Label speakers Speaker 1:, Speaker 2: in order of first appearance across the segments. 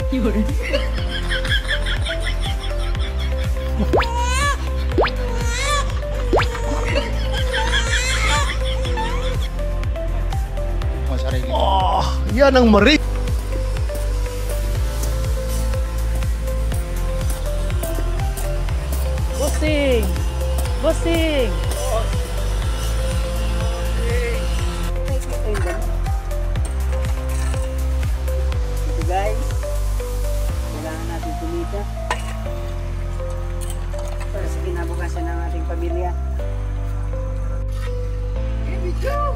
Speaker 1: Yun.
Speaker 2: Oh, yan ang mari.
Speaker 1: Bossing! Bossing!
Speaker 3: Ito guys, kailangan natin kumita para sa kinabukasan ng ating pamilya.
Speaker 2: Hey, Joe!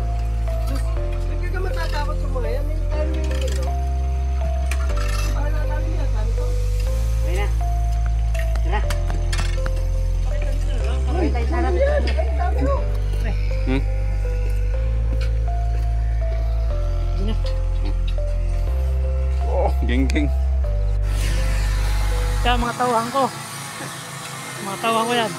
Speaker 2: Hindi ka matatakot sa mga yan. Hindi tayo yung ilo. Pahala namin yan. Saan ito?
Speaker 3: Okay na. Tara. Okay tayo sa harap.
Speaker 4: Oh, geng-geng.
Speaker 1: Kaya mga tawang ko. Mga tawang ko yan.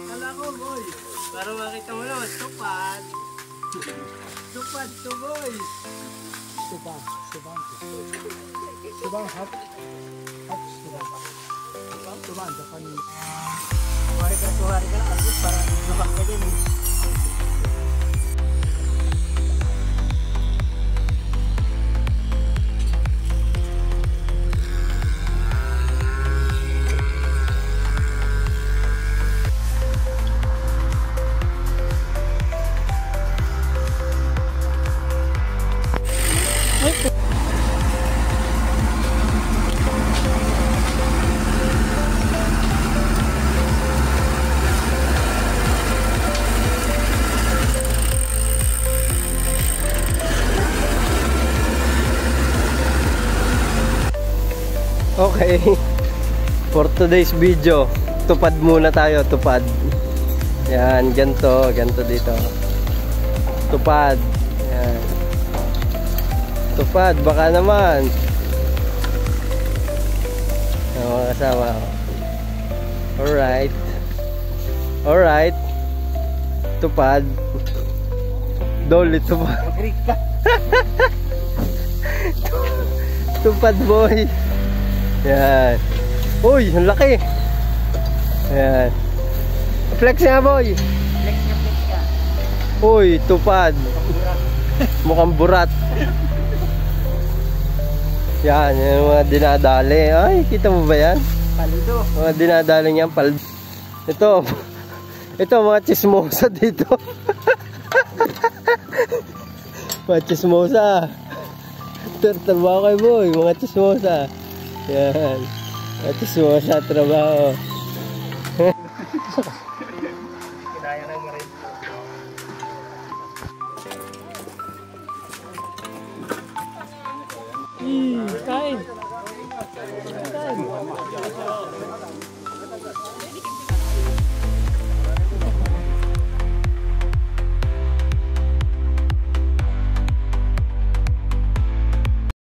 Speaker 2: Kala ko, boy. Para makita mo naman, tupad. Tupad to, boy.
Speaker 5: Subang, hap, subang. Subang, Japanese.
Speaker 3: Tuwari ka lang. Agus para lumang ka din.
Speaker 6: Okay, for today's video, tupad muna tayo, tupad. Yan, ganito dito. Tupad. Yan. Tupad, baka naman. Yan, mga kasama. Alright. Alright. Tupad. Dole, tupad. Tupad, boy. Yan. Uy, ang laki. Yan. Flex nga, boy.
Speaker 3: Flex ka.
Speaker 6: Uy, tupad. Mukhang burat. Yan, yung mga dinadali. Ay, kita mo ba yan?
Speaker 3: Paldo.
Speaker 6: Mga dinadali niyan, paldo. Ito, mga chismosa dito. Mga chismosa. Trabaho kayo, boy. Mga chismosa. Yan. Ito semua sa trabaho.
Speaker 2: Kinaya ng marin.
Speaker 1: Kain.